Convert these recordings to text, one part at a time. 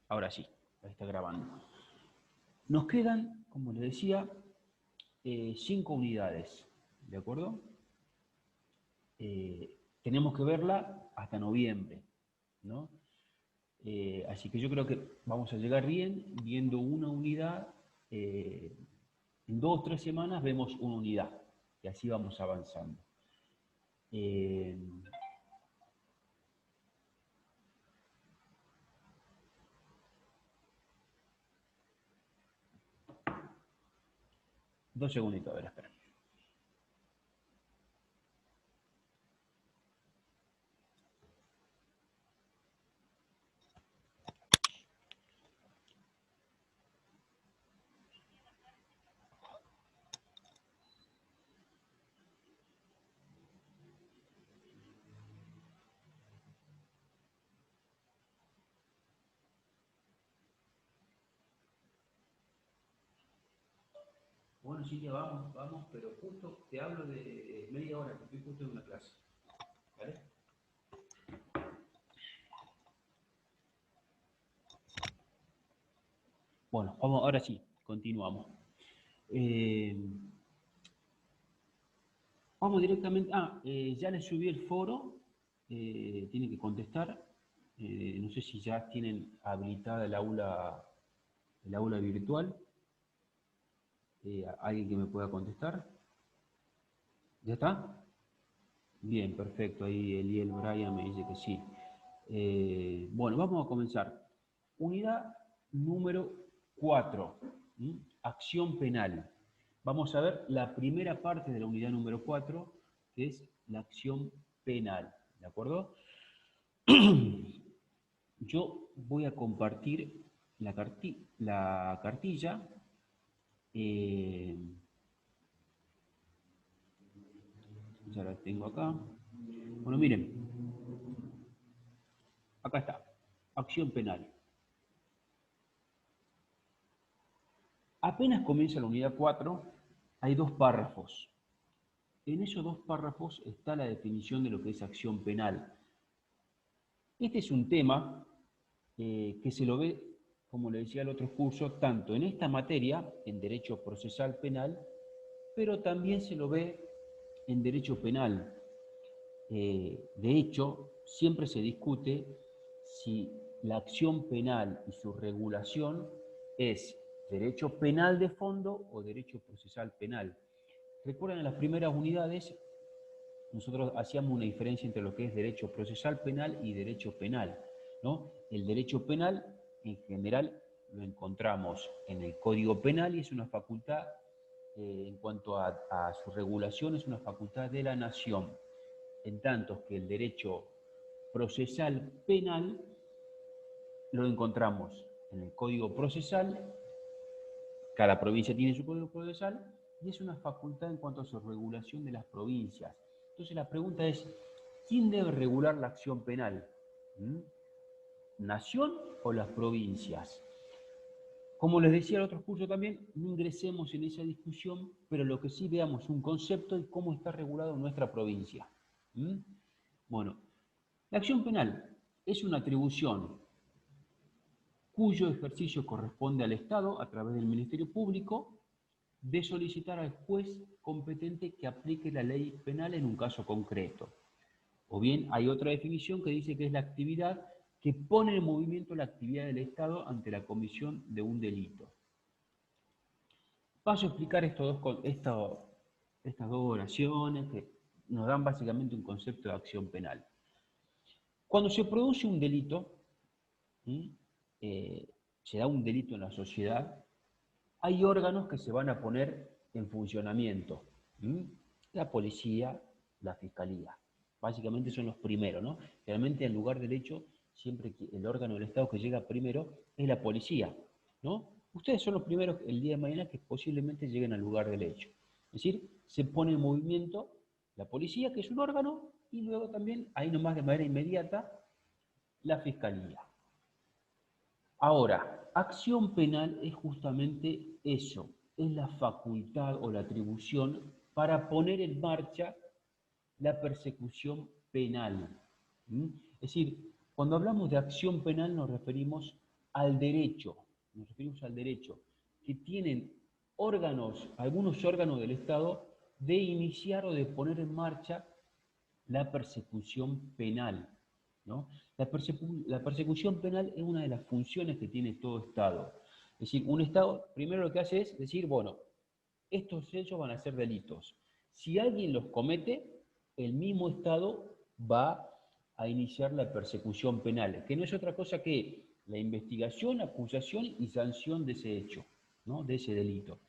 Ahora sí, ahí está grabando. Nos quedan, como les decía, 5 unidades, ¿de acuerdo? Tenemos que verla hasta noviembre, ¿no? Así que yo creo que vamos a llegar bien viendo una unidad. En 2 o 3 semanas vemos una unidad y así vamos avanzando. Eh, 2 segunditos, a ver, espera. Bueno, sí, ya vamos, pero justo te hablo de media hora, que estoy justo en una clase. ¿Vale? Bueno, vamos, ahora sí, continuamos. Eh, Vamos directamente. Ya les subí el foro. Tienen que contestar. No sé si ya tienen habilitada el aula virtual. ¿Alguien que me pueda contestar? ¿Ya está? Bien, perfecto. Ahí Eliel Brian me dice que sí. Bueno, vamos a comenzar. Unidad número 4. Acción penal. Vamos a ver la primera parte de la unidad número 4, que es la acción penal. ¿De acuerdo? Yo voy a compartir la cartilla. eh, ya la tengo acá. Bueno, miren, acá está. Acción penal. Apenas comienza la unidad 4, hay 2 párrafos. En esos 2 párrafos está la definición de lo que es acción penal. Este es un tema que se lo ve, como le decía el otro curso, tanto en esta materia, en Derecho Procesal Penal, pero también se lo ve en Derecho Penal. De hecho, siempre se discute si la acción penal y su regulación es derecho penal de fondo o derecho procesal penal. Recuerdan, en las primeras unidades nosotros hacíamos una diferencia entre lo que es derecho procesal penal y derecho penal, ¿no? El derecho penal, en general, lo encontramos en el Código Penal y es una facultad, en cuanto a su regulación, es una facultad de la nación, en tanto que el derecho procesal penal lo encontramos en el Código Procesal. Cada provincia tiene su código procesal y es una facultad en cuanto a su regulación de las provincias. Entonces la pregunta es, ¿quién debe regular la acción penal? ¿Mm? ¿Nación o las provincias? Como les decía en otros cursos también, no ingresemos en esa discusión, pero lo que sí veamos un concepto de cómo está regulado en nuestra provincia. ¿Mm? Bueno, la acción penal es una atribución cuyo ejercicio corresponde al Estado a través del Ministerio Público de solicitar al juez competente que aplique la ley penal en un caso concreto. O bien hay otra definición que dice que es la actividad que pone en movimiento la actividad del Estado ante la comisión de un delito. Paso a explicar estas 2 oraciones que nos dan básicamente un concepto de acción penal. Cuando se produce un delito, eh, se da un delito en la sociedad, hay órganos que se van a poner en funcionamiento. La policía, la fiscalía. Básicamente son los primeros, ¿no? Realmente en lugar del hecho, siempre el órgano del Estado que llega primero es la policía, ¿no? Ustedes son los primeros el día de mañana que posiblemente lleguen al lugar del hecho. Es decir, se pone en movimiento la policía, que es un órgano, y luego también, ahí nomás de manera inmediata, la fiscalía. Ahora, acción penal es justamente eso, es la facultad o la atribución para poner en marcha la persecución penal. Es decir, cuando hablamos de acción penal nos referimos al derecho, nos referimos al derecho, que tienen órganos, algunos órganos del Estado, de iniciar o de poner en marcha la persecución penal, ¿no? La persecución penal es una de las funciones que tiene todo Estado. Es decir, un Estado primero lo que hace es decir, bueno, estos hechos van a ser delitos. Si alguien los comete, el mismo Estado va a iniciar la persecución penal, que no es otra cosa que la investigación, acusación y sanción de ese hecho, ¿no? De ese delito.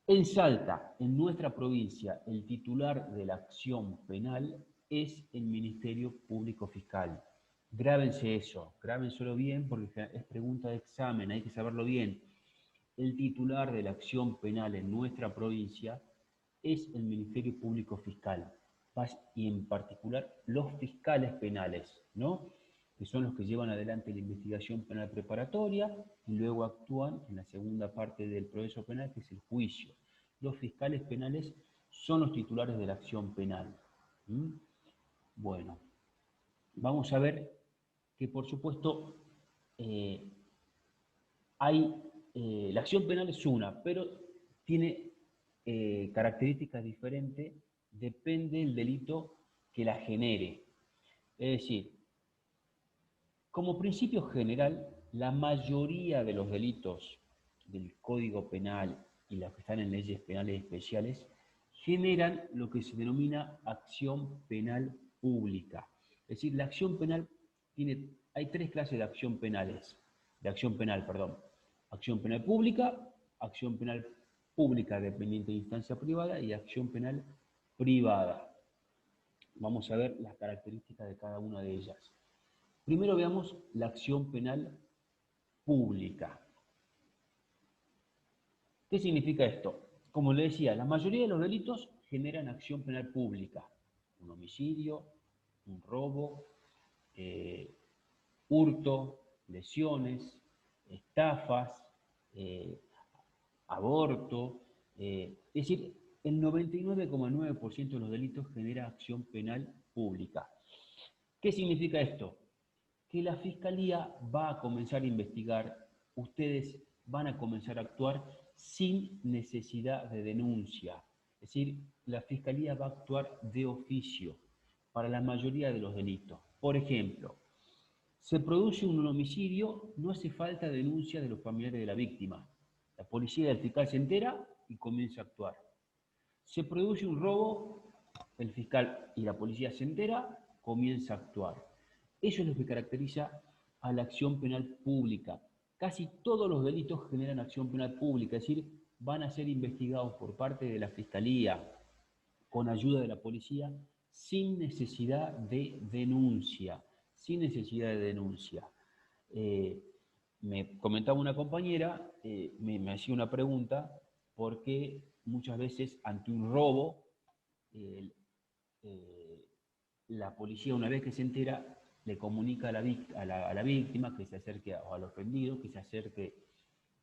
En Salta, en nuestra provincia, el titular de la acción penal es el Ministerio Público Fiscal. Grábense eso, grábenselo bien porque es pregunta de examen, hay que saberlo bien. El titular de la acción penal en nuestra provincia es el Ministerio Público Fiscal y en particular los fiscales penales, ¿no? Que son los que llevan adelante la investigación penal preparatoria y luego actúan en la segunda parte del proceso penal, que es el juicio. Los fiscales penales son los titulares de la acción penal. ¿Mm? Bueno, vamos a ver que por supuesto eh, la acción penal es una, pero tiene características diferentes, depende del delito que la genere. Es decir, como principio general, la mayoría de los delitos del Código Penal y los que están en leyes penales especiales generan lo que se denomina acción penal pública. Es decir, la acción penal hay tres clases de acción penales, perdón. Acción penal pública, acción penal pública dependiente de instancia privada y acción penal privada. Vamos a ver las características de cada una de ellas. Primero veamos la acción penal pública. ¿Qué significa esto? Como le decía, la mayoría de los delitos generan acción penal pública. Un homicidio, un robo, hurto, lesiones, estafas, aborto. Es decir, el 99,9% de los delitos genera acción penal pública. ¿Qué significa esto? Que la Fiscalía va a comenzar a investigar, ustedes van a comenzar a actuar sin necesidad de denuncia. Es decir, la Fiscalía va a actuar de oficio para la mayoría de los delitos. Por ejemplo, se produce un homicidio, no hace falta denuncia de los familiares de la víctima. La policía y el fiscal se entera y comienza a actuar. Se produce un robo, el fiscal y la policía se entera, comienza a actuar. Eso es lo que caracteriza a la acción penal pública. Casi todos los delitos generan acción penal pública, es decir, van a ser investigados por parte de la Fiscalía con ayuda de la policía sin necesidad de denuncia. Sin necesidad de denuncia. Me comentaba una compañera, me hacía una pregunta, por qué muchas veces ante un robo, eh, eh, la policía una vez que se entera le comunica a la víctima que se acerque, o al ofendido, que se acerque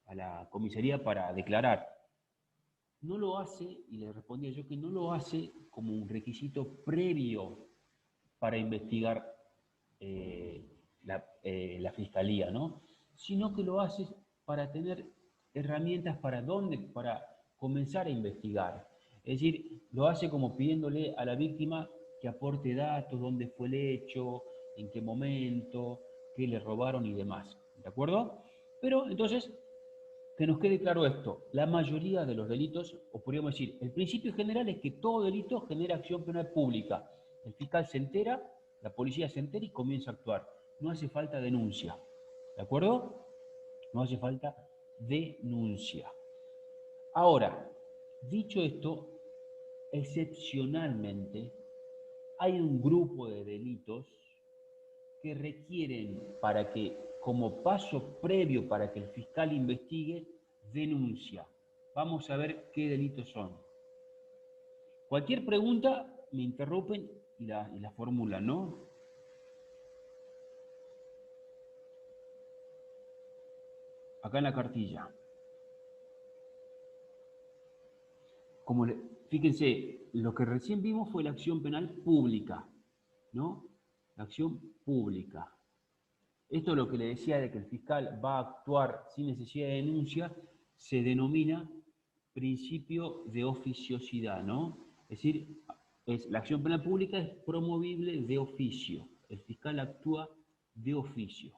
a la comisaría para declarar. No lo hace, y le respondía yo que no lo hace como un requisito previo para investigar la fiscalía, ¿no? Sino que lo hace para tener herramientas para comenzar a investigar. Es decir, lo hace como pidiéndole a la víctima que aporte datos, dónde fue el hecho, en qué momento, qué le robaron y demás. ¿De acuerdo? Pero entonces, que nos quede claro esto, la mayoría de los delitos, o podríamos decir, el principio general es que todo delito genera acción penal pública. El fiscal se entera, la policía se entera y comienza a actuar. No hace falta denuncia. ¿De acuerdo? No hace falta denuncia. Ahora, dicho esto, excepcionalmente, hay un grupo de delitos que requieren para que, como paso previo para que el fiscal investigue, denuncia. Vamos a ver qué delitos son. Cualquier pregunta me interrumpen y la formulan, ¿no? Acá en la cartilla. Fíjense, lo que recién vimos fue la acción penal pública, ¿no? La acción pública. Esto es lo que le decía de que el fiscal va a actuar sin necesidad de denuncia, se denomina principio de oficiosidad, ¿no? Es decir, la acción penal pública es promovible de oficio. El fiscal actúa de oficio.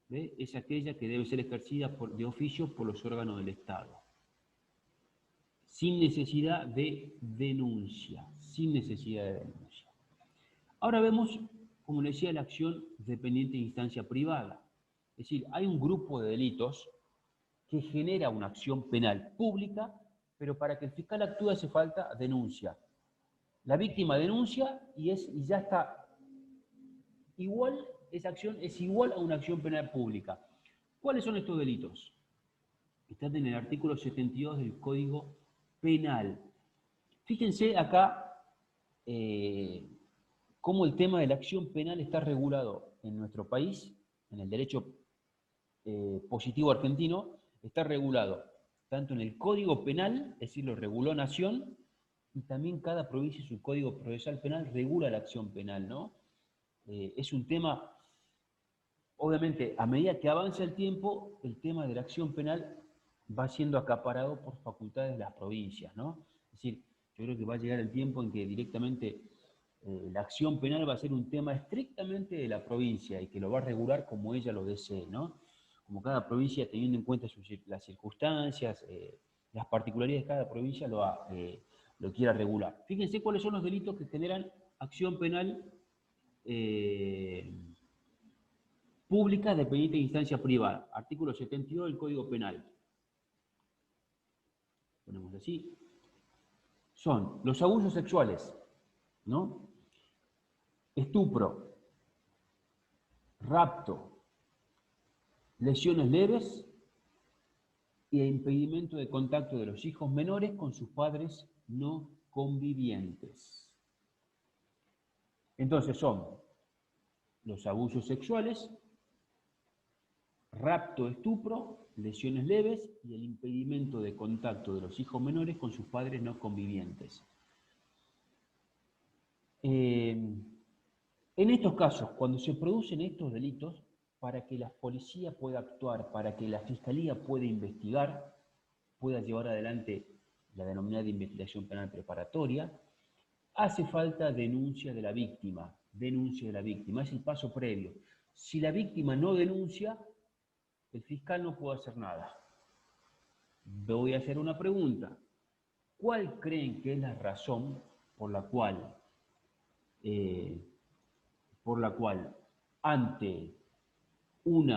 ¿Ve? Es aquella que debe ser ejercida de oficio por los órganos del Estado. Sin necesidad de denuncia. Sin necesidad de denuncia. Ahora vemos, como le decía, la acción dependiente de instancia privada. Es decir, hay un grupo de delitos que genera una acción penal pública, pero para que el fiscal actúe hace falta denuncia. La víctima denuncia y ya está igual, esa acción es igual a una acción penal pública. ¿Cuáles son estos delitos? Están en el artículo 72 del Código Penal. Fíjense acá cómo el tema de la acción penal está regulado en nuestro país, en el derecho positivo argentino, está regulado tanto en el Código Penal, es decir, lo reguló Nación, y también cada provincia, su Código Procesal Penal, regula la acción penal, ¿no? Es un tema, obviamente, a medida que avanza el tiempo, el tema de la acción penal va siendo acaparado por facultades de las provincias, ¿no? Es decir, yo creo que va a llegar el tiempo en que directamente la acción penal va a ser un tema estrictamente de la provincia y que lo va a regular como ella lo desee, ¿no? Como cada provincia, teniendo en cuenta las circunstancias, las particularidades de cada provincia, lo quiera regular. Fíjense cuáles son los delitos que generan acción penal pública dependiente de instancia privada. Artículo 72 del Código Penal. Ponemos así. Son los abusos sexuales, ¿no? Estupro, rapto, lesiones leves y impedimento de contacto de los hijos menores con sus padres no convivientes. Entonces son los abusos sexuales, rapto, estupro, lesiones leves y el impedimento de contacto de los hijos menores con sus padres no convivientes. En estos casos, cuando se producen estos delitos, para que la policía pueda actuar, para que la fiscalía pueda investigar, pueda llevar adelante la denominada investigación penal preparatoria, hace falta denuncia de la víctima. Denuncia de la víctima, es el paso previo. Si la víctima no denuncia, el fiscal no puede hacer nada. Voy a hacer una pregunta. ¿Cuál creen que es la razón por la cual ante un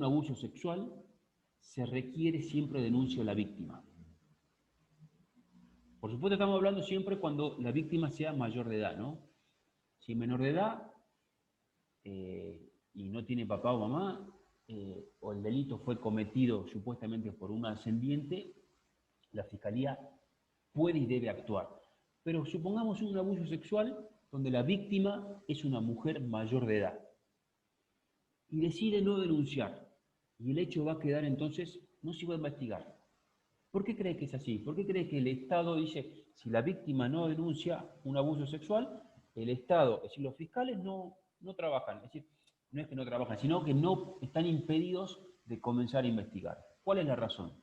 abuso sexual se requiere siempre denuncia de la víctima? Por supuesto estamos hablando siempre cuando la víctima sea mayor de edad, ¿no? Si es menor de edad y no tiene papá o mamá, o el delito fue cometido supuestamente por un ascendiente, la fiscalía puede y debe actuar. Pero supongamos un abuso sexual donde la víctima es una mujer mayor de edad y decide no denunciar, y el hecho va a quedar entonces, no se va a investigar. ¿Por qué cree que es así? ¿Por qué cree que el Estado dice, si la víctima no denuncia un abuso sexual, el Estado, es decir, los fiscales no trabajan? Es decir, no es que no trabajan, sino que no están impedidos de comenzar a investigar. ¿Cuál es la razón?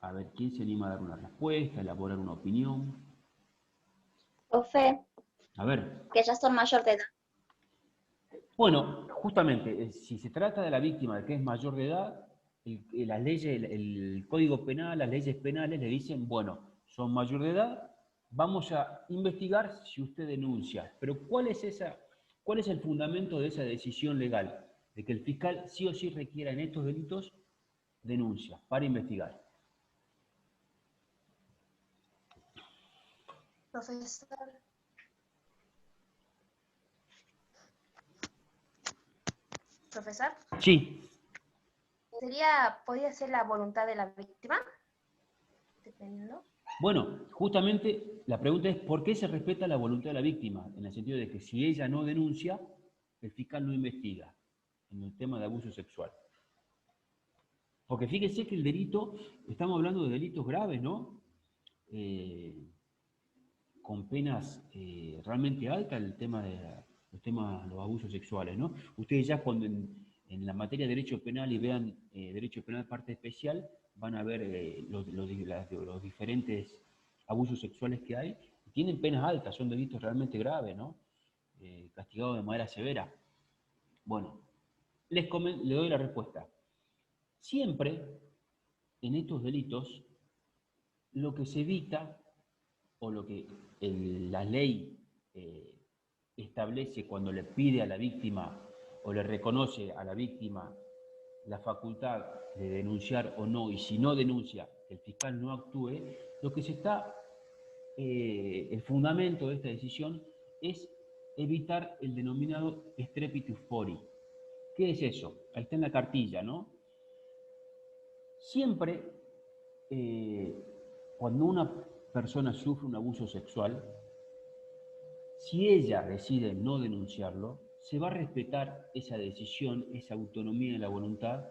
A ver, ¿quién se anima a dar una respuesta, a elaborar una opinión? Profe, A ver. que ya son mayor de edad. Bueno, justamente, si se trata de la víctima de que es mayor de edad, las leyes, el Código Penal, las leyes penales le dicen, bueno, son mayor de edad, vamos a investigar si usted denuncia. Pero ¿cuál es el fundamento de esa decisión legal? De que el fiscal sí o sí requiera en estos delitos denuncia para investigar. Profesor. Profesor. Sí. ¿Podría ser la voluntad de la víctima? Dependiendo. Bueno, justamente la pregunta es ¿por qué se respeta la voluntad de la víctima? En el sentido de que si ella no denuncia, el fiscal no investiga en el tema de abuso sexual. Porque fíjese que el delito, estamos hablando de delitos graves, ¿no? con penas realmente altas el tema de los abusos sexuales, ¿no? Ustedes ya cuando en la materia de derecho penal y vean derecho penal parte especial, van a ver los diferentes abusos sexuales que hay. Tienen penas altas, son delitos realmente graves, ¿no? Castigados de manera severa. Bueno, les doy la respuesta. Siempre en estos delitos lo que se evita o lo que la ley establece cuando le pide a la víctima o le reconoce a la víctima la facultad de denunciar o no, y si no denuncia, que el fiscal no actúe, lo que se está, el fundamento de esta decisión es evitar el denominado strepitus fori. ¿Qué es eso? Ahí está en la cartilla, ¿no? Siempre, cuando una persona sufre un abuso sexual, si ella decide no denunciarlo, se va a respetar esa decisión, esa autonomía de la voluntad,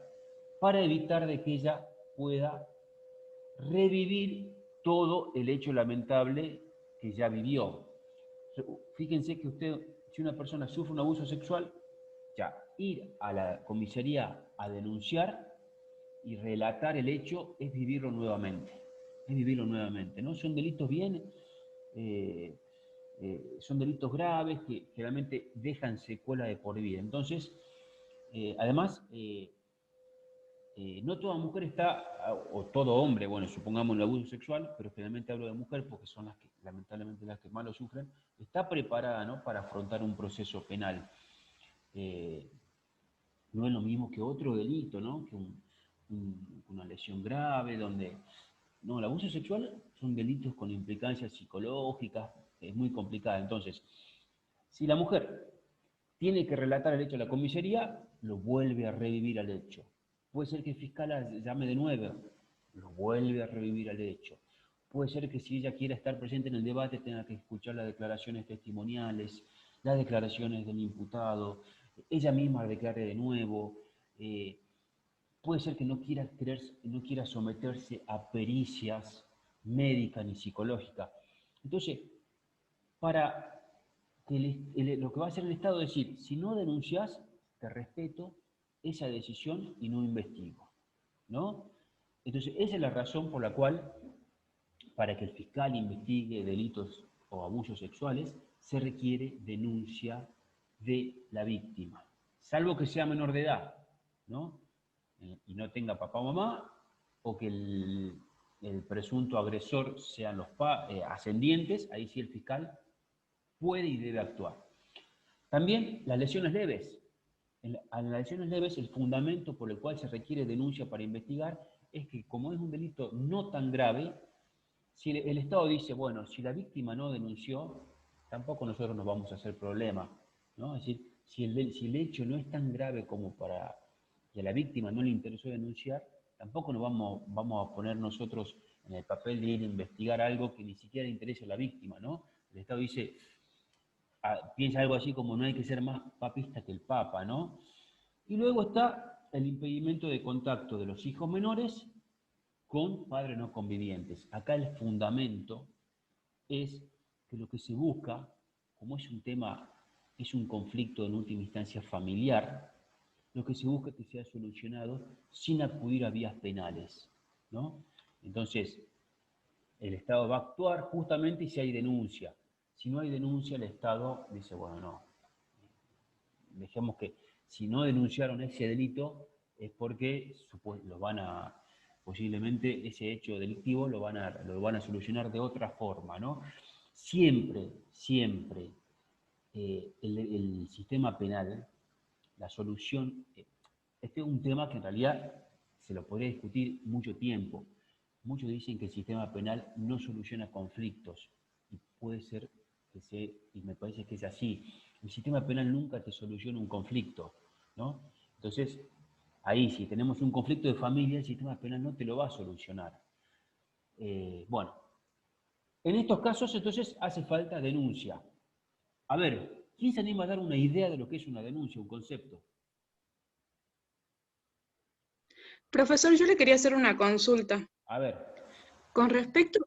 para evitar de que ella pueda revivir todo el hecho lamentable que ya vivió. Fíjense que si una persona sufre un abuso sexual, ya ir a la comisaría a denunciar y relatar el hecho es vivirlo nuevamente. Es vivirlo nuevamente, ¿no? Son delitos son delitos graves que generalmente dejan secuela de por vida. Entonces, además, no toda mujer está, o todo hombre, bueno, supongamos el abuso sexual, pero generalmente hablo de mujer porque son las que, lamentablemente, las que más lo sufren, está preparada, ¿no?, para afrontar un proceso penal. No es lo mismo que otro delito, ¿no?, que una lesión grave, donde... No, el abuso sexual son delitos con implicancias psicológicas, es muy complicada. Entonces, si la mujer tiene que relatar el hecho a la comisaría, lo vuelve a revivir al hecho. Puede ser que el fiscal la llame de nuevo, lo vuelve a revivir al hecho. Puede ser que si ella quiera estar presente en el debate tenga que escuchar las declaraciones testimoniales, las declaraciones del imputado, ella misma declare de nuevo. Puede ser que no quiera someterse a pericias médicas ni psicológicas. Entonces, para que lo que va a hacer el Estado es decir, si no denuncias, te respeto esa decisión y no investigo, ¿no? Entonces, esa es la razón por la cual, para que el fiscal investigue delitos o abusos sexuales, se requiere denuncia de la víctima, salvo que sea menor de edad, ¿no? Y no tenga papá o mamá, o que el presunto agresor sean los ascendientes, ahí sí el fiscal puede y debe actuar. También las lesiones leves. En las lesiones leves, el fundamento por el cual se requiere denuncia para investigar es que, como es un delito no tan grave, si el Estado dice, bueno, si la víctima no denunció, tampoco nosotros nos vamos a hacer problema, ¿no? Es decir, si el hecho no es tan grave como para que a la víctima no le interesó denunciar, tampoco nos vamos a poner nosotros en el papel de ir a investigar algo que ni siquiera le interesa a la víctima, ¿no? El Estado dice, piensa algo así como no hay que ser más papista que el Papa, ¿no? Y luego está el impedimento de contacto de los hijos menores con padres no convivientes. Acá el fundamento es que lo que se busca, como es un tema, es un conflicto en última instancia familiar, lo que se busca es que sea solucionado sin acudir a vías penales, ¿no? Entonces, el Estado va a actuar justamente si hay denuncia. Si no hay denuncia, el Estado dice, bueno, no, dejemos que si no denunciaron ese delito es porque posiblemente ese hecho delictivo lo van a solucionar de otra forma, ¿no? Siempre el sistema penal, la solución, este es un tema que en realidad se lo podría discutir mucho tiempo. Muchos dicen que el sistema penal no soluciona conflictos, y puede ser y me parece que es así. El sistema penal nunca te soluciona un conflicto, ¿no? Entonces, ahí, si tenemos un conflicto de familia, el sistema penal no te lo va a solucionar. Bueno, en estos casos, entonces, hace falta denuncia. A ver, ¿quién se anima a dar una idea de lo que es una denuncia, un concepto? Profesor, yo le quería hacer una consulta. A ver. Con respecto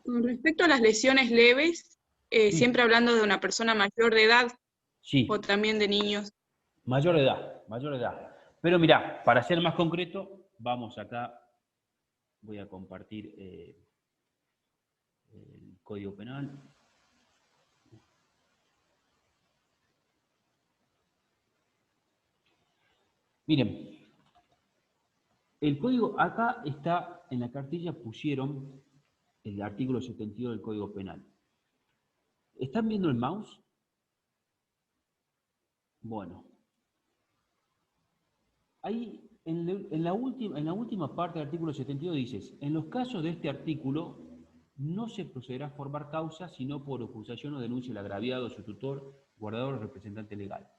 Con respecto a las lesiones leves, siempre hablando de una persona mayor de edad Sí, o también de niños. mayor de edad, mayor de edad. Pero mirá, para ser más concreto, vamos acá, voy a compartir el Código Penal. Miren, el código, acá está, en la cartilla pusieron el artículo 72 del Código Penal. ¿Están viendo el mouse? Bueno. Ahí, en la última parte del artículo 72 dices, en los casos de este artículo, no se procederá a formar causa, sino por acusación o denuncia del agraviado, su tutor, guardador o representante legal.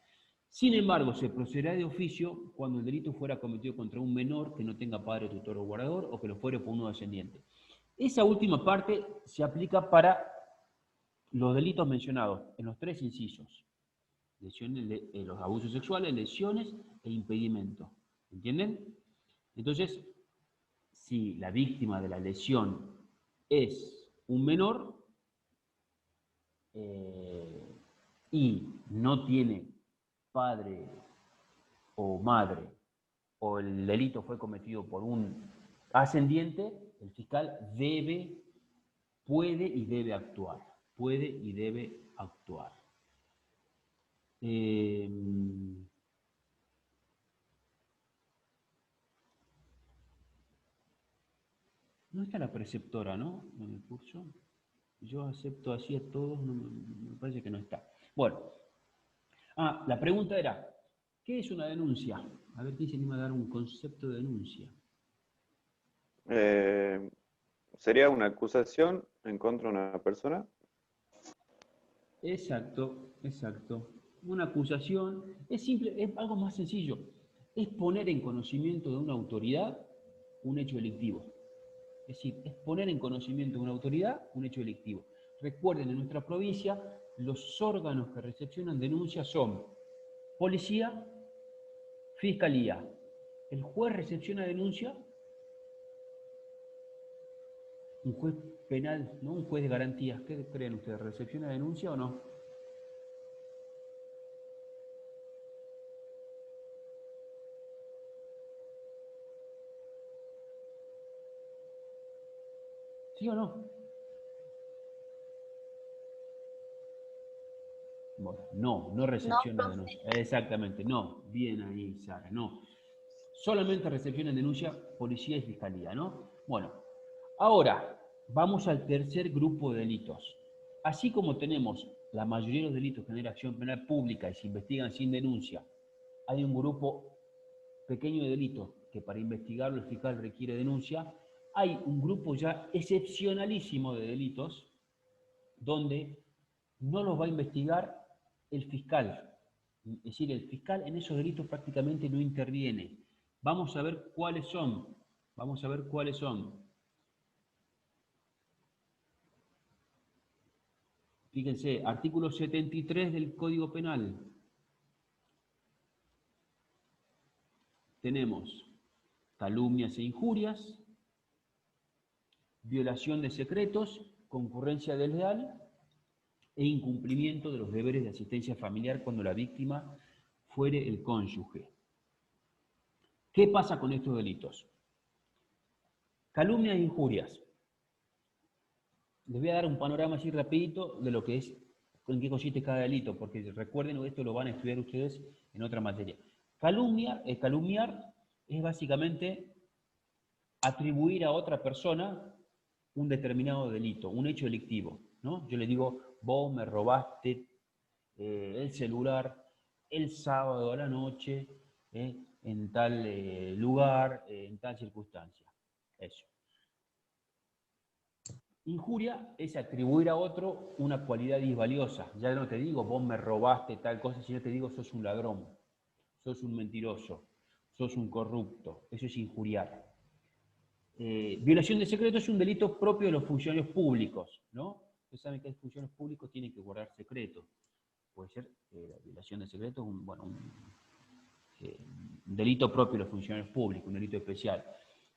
Sin embargo, se procederá de oficio cuando el delito fuera cometido contra un menor que no tenga padre, tutor o guardador, o que lo fuere por uno descendiente. Esa última parte se aplica para los delitos mencionados en los tres incisos. Lesiones, los abusos sexuales, lesiones e impedimento. ¿Entienden? Entonces, si la víctima de la lesión es un menor y no tiene padre o madre, o el delito fue cometido por un ascendiente, el fiscal puede y debe actuar. Puede y debe actuar. No está la preceptora, ¿no? En el curso. Yo acepto así a todos, no, me parece que no está. Bueno. La pregunta era, ¿qué es una denuncia? A ver, ¿quién se anima a dar un concepto de denuncia? ¿Sería una acusación en contra de una persona? Exacto, exacto. Una acusación es simple, es algo más sencillo. Es poner en conocimiento de una autoridad un hecho delictivo. Es decir, es poner en conocimiento de una autoridad un hecho delictivo. Recuerden, en nuestra provincia, los órganos que recepcionan denuncias son policía, fiscalía. El juez recepciona denuncia, un juez penal, ¿no? Un juez de garantías. ¿Qué creen ustedes? ¿Recepciona denuncia o no? ¿Sí o no? Bueno, no recepciona denuncia. Exactamente, no. Bien ahí, Sara, no. Solamente recepcionan denuncia policía y fiscalía, ¿no? Bueno, ahora vamos al tercer grupo de delitos. Así como tenemos la mayoría de los delitos que generan acción penal pública y se investigan sin denuncia, hay un grupo pequeño de delitos que para investigarlo el fiscal requiere denuncia, hay un grupo ya excepcionalísimo de delitos donde no los va a investigar el fiscal. Es decir, el fiscal en esos delitos prácticamente no interviene. Vamos a ver cuáles son. Vamos a ver cuáles son. Fíjense, artículo 73 del Código Penal. Tenemos calumnias e injurias, violación de secretos, concurrencia desleal e incumplimiento de los deberes de asistencia familiar cuando la víctima fuere el cónyuge. ¿Qué pasa con estos delitos? Calumnias e injurias. Les voy a dar un panorama así rapidito de lo que es, en qué consiste cada delito, porque recuerden, esto lo van a estudiar ustedes en otra materia. Calumniar es básicamente atribuir a otra persona un determinado delito, un hecho delictivo, ¿no? Yo le digo, vos me robaste el celular el sábado a la noche, en tal lugar, en tal circunstancia. Eso. Injuria es atribuir a otro una cualidad disvaliosa. Ya no te digo, vos me robaste tal cosa, sino te digo, sos un ladrón, sos un mentiroso, sos un corrupto. Eso es injuriar. Violación de secreto es un delito propio de los funcionarios públicos, ¿no? Ustedes saben que hay funcionarios públicos tienen que guardar secretos. Puede ser la violación de secreto, un delito propio de los funcionarios públicos, un delito especial.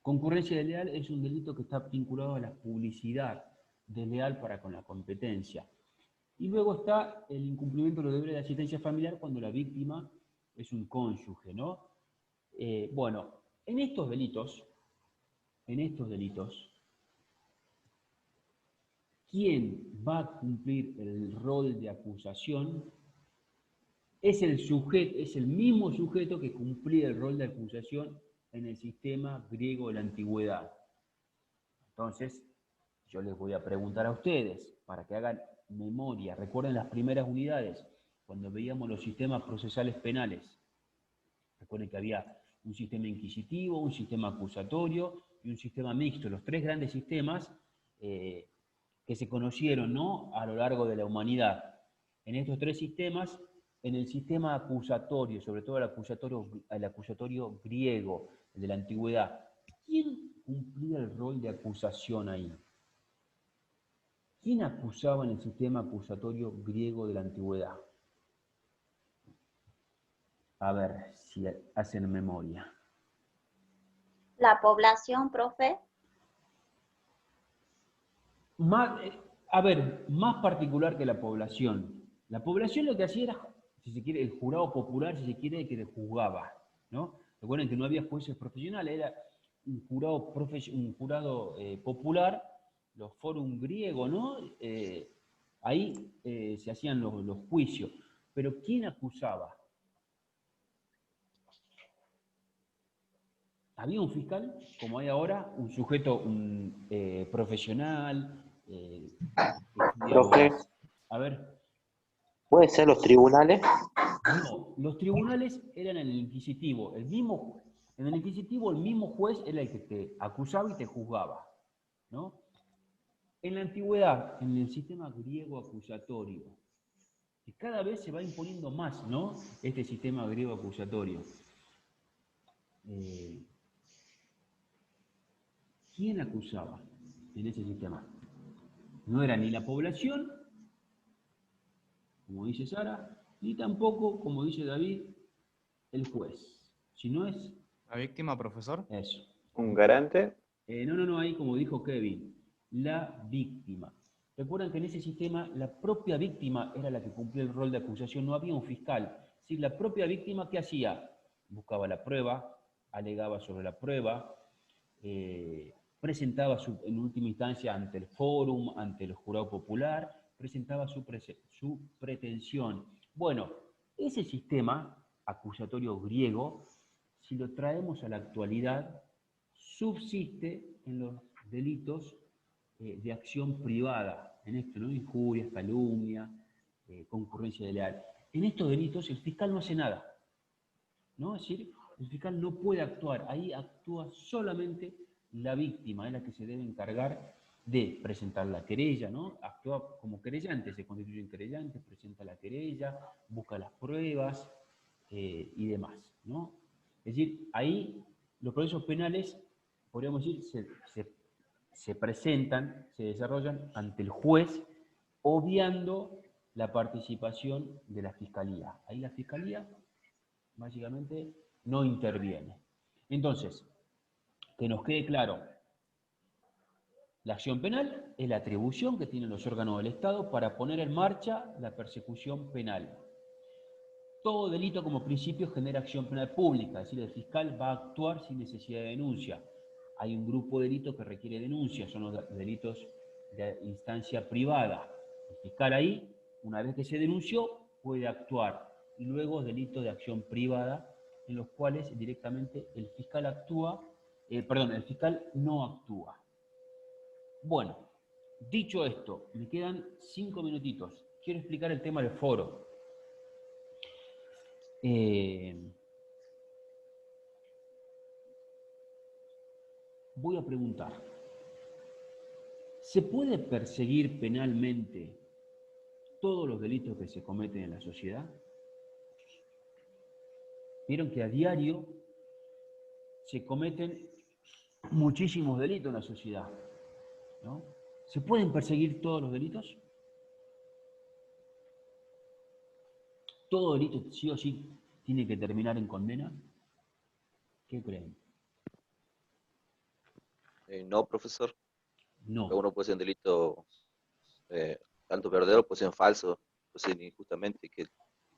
Concurrencia desleal es un delito que está vinculado a la publicidad. desleal para con la competencia. Y luego está el incumplimiento de los deberes de asistencia familiar cuando la víctima es un cónyuge, ¿no? Bueno, en estos delitos, ¿quién va a cumplir el rol de acusación? Es el mismo sujeto que cumplía el rol de acusación en el sistema griego de la antigüedad. Entonces, yo les voy a preguntar a ustedes, para que hagan memoria. Recuerden las primeras unidades, cuando veíamos los sistemas procesales penales. Recuerden que había un sistema inquisitivo, un sistema acusatorio y un sistema mixto. Los tres grandes sistemas que se conocieron, ¿no?, a lo largo de la humanidad. En estos tres sistemas, en el sistema acusatorio, sobre todo el acusatorio griego, el de la antigüedad, ¿quién cumplía el rol de acusación ahí? ¿Quién acusaba en el sistema acusatorio griego de la antigüedad? A ver si hacen memoria. La población, profe. Más particular que la población. La población lo que hacía era, si se quiere, el jurado popular, si se quiere, que le juzgaba, ¿no? Recuerden que no había jueces profesionales, era un jurado popular, los forum griegos, ¿no? Ahí se hacían los juicios. Pero ¿quién acusaba? Había un fiscal, como hay ahora, un sujeto profesional, Profe, a ver. ¿puede ser los tribunales? No, los tribunales eran en el inquisitivo. En el inquisitivo el mismo juez era el que te acusaba y te juzgaba, ¿no? En la antigüedad, en el sistema griego acusatorio, que cada vez se va imponiendo más, ¿no?, este sistema griego acusatorio. ¿Quién acusaba en ese sistema? No era ni la población, como dice Sara, ni tampoco, como dice David, el juez. Si no es... ¿La víctima, profesor? Eso. ¿Un garante? No, ahí como dijo Kevin, la víctima. Recuerdan que en ese sistema la propia víctima era la que cumplía el rol de acusación, no había un fiscal. Si la propia víctima, ¿qué hacía? Buscaba la prueba, alegaba sobre la prueba, presentaba en última instancia ante el fórum, ante el jurado popular, presentaba su pretensión. Bueno, ese sistema acusatorio griego, si lo traemos a la actualidad, subsiste en los delitos de acción privada, en esto, ¿no? Injurias, calumnia, concurrencia desleal. En estos delitos el fiscal no hace nada, ¿no? Es decir, el fiscal no puede actuar, ahí actúa solamente la víctima, es la que se debe encargar de presentar la querella, ¿no? Actúa como querellante, se constituye en querellante, presenta la querella, busca las pruebas y demás, ¿no? Es decir, ahí los procesos penales, podríamos decir, se presentan, se desarrollan ante el juez, obviando la participación de la fiscalía. Ahí la fiscalía básicamente no interviene. Entonces, que nos quede claro, la acción penal es la atribución que tienen los órganos del Estado para poner en marcha la persecución penal. Todo delito como principio genera acción penal pública, es decir, el fiscal va a actuar sin necesidad de denuncia. Hay un grupo de delitos que requiere denuncia, son los delitos de instancia privada. El fiscal ahí, una vez que se denunció, puede actuar. Y luego delitos de acción privada, en los cuales directamente el fiscal el fiscal no actúa. Bueno, dicho esto, me quedan 5 minutitos. Quiero explicar el tema del foro. Voy a preguntar, ¿se puede perseguir penalmente todos los delitos que se cometen en la sociedad? Vieron que a diario se cometen muchísimos delitos en la sociedad, ¿no? ¿Se pueden perseguir todos los delitos? ¿Todo delito sí o sí tiene que terminar en condena? ¿Qué creen? No, profesor. No. Uno puede ser un delito tanto verdadero, puede ser falso, puede ser injustamente, que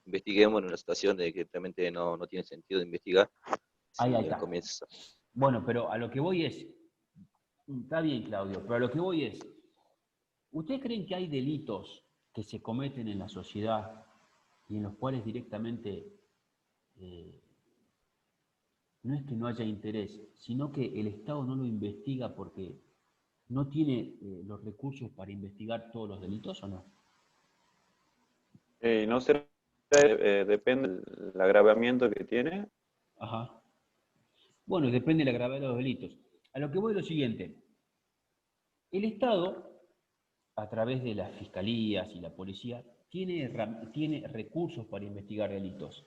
investiguemos en una situación de que realmente no tiene sentido de investigar. Ahí Si está. comienza. Bueno, pero a lo que voy es, está bien, Claudio, pero a lo que voy es, ¿ustedes creen que hay delitos que se cometen en la sociedad y en los cuales directamente no es que no haya interés, sino que el Estado no lo investiga porque no tiene los recursos para investigar todos los delitos, o no? No sé, depende del agravamiento que tiene. Ajá. Bueno, depende de la gravedad de los delitos. A lo que voy es lo siguiente. El Estado, a través de las fiscalías y la policía, tiene recursos para investigar delitos,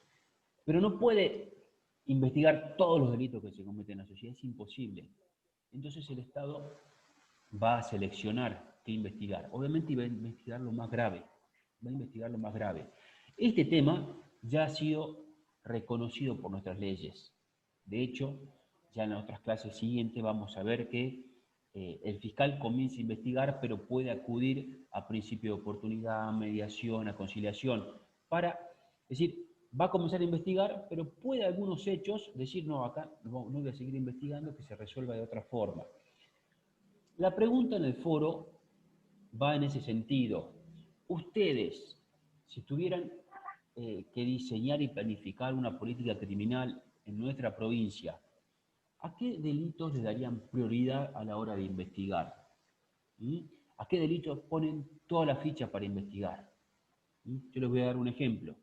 pero no puede investigar todos los delitos que se cometen en la sociedad, es imposible. Entonces el Estado va a seleccionar qué investigar. Obviamente va a investigar lo más grave, Este tema ya ha sido reconocido por nuestras leyes. De hecho, ya en las otras clases siguientes vamos a ver que el fiscal comienza a investigar, pero puede acudir a principio de oportunidad, a mediación, a conciliación, es decir, va a comenzar a investigar, pero puede algunos hechos decir, no, acá no voy a seguir investigando, que se resuelva de otra forma. La pregunta en el foro va en ese sentido. Ustedes, si tuvieran que diseñar y planificar una política criminal en nuestra provincia, ¿a qué delitos le darían prioridad a la hora de investigar? ¿A qué delitos ponen toda la ficha para investigar? Yo les voy a dar un ejemplo.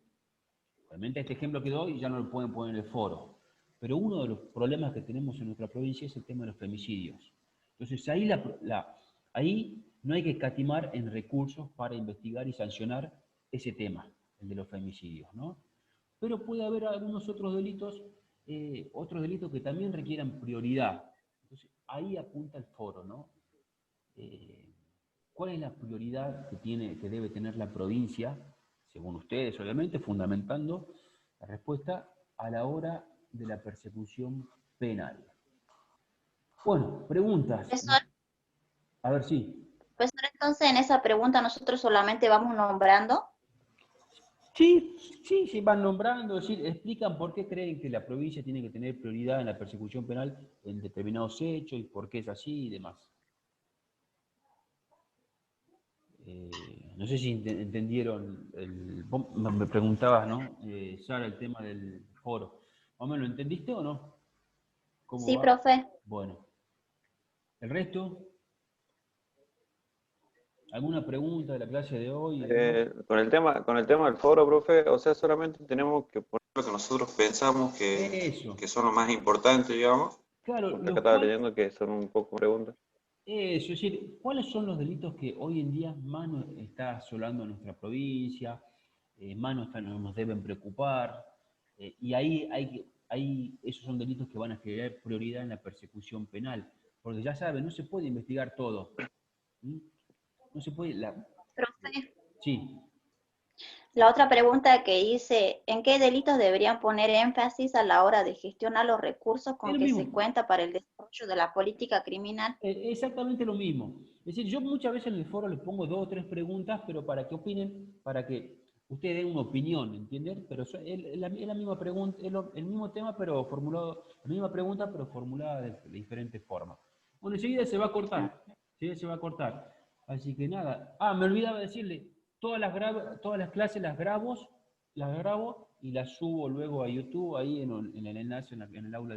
Obviamente este ejemplo que doy ya no lo pueden poner en el foro, pero uno de los problemas que tenemos en nuestra provincia es el tema de los femicidios. Entonces ahí no hay que escatimar en recursos para investigar y sancionar ese tema, el de los femicidios, ¿no? Pero puede haber algunos otros delitos que también requieran prioridad. Entonces ahí apunta el foro, ¿no? ¿Cuál es la prioridad que debe tener la provincia, según ustedes, obviamente, fundamentando la respuesta a la hora de la persecución penal? Bueno, preguntas. Profesor, A ver, sí. profesor, entonces en esa pregunta nosotros solamente vamos nombrando. Sí, van nombrando, es decir, explican por qué creen que la provincia tiene que tener prioridad en la persecución penal en determinados hechos y por qué es así y demás. No sé si entendieron, vos me preguntabas, ¿no? Sara, el tema del foro. ¿Más o menos lo entendiste o no? ¿Cómo Sí, va? profe. Bueno. ¿El resto? ¿Alguna pregunta de la clase de hoy? Con el tema del foro, profe, o sea, solamente tenemos que poner lo que nosotros pensamos que son los más importantes, digamos. Claro, Porque acá estaba leyendo que son un poco preguntas. Eso, es decir, ¿cuáles son los delitos que hoy en día más nos está asolando a nuestra provincia, más nos deben preocupar? Y ahí esos son delitos que van a generar prioridad en la persecución penal. Porque ya saben, no se puede investigar todo. No se puede... Profe, Sí. la otra pregunta que hice, ¿en qué delitos deberían poner énfasis a la hora de gestionar los recursos con que se cuenta para el desarrollo de la política criminal? Exactamente lo mismo. Es decir, yo muchas veces en el foro les pongo 2 o 3 preguntas, pero para que opinen, para que ustedes den una opinión, ¿entienden? Pero es la misma pregunta, es el mismo tema, pero formulado, la misma pregunta, pero formulada de diferentes formas. Bueno, enseguida se va a cortar. Así que nada. Me olvidaba decirle, todas las clases las grabo y las subo luego a YouTube, ahí en el enlace, en el aula.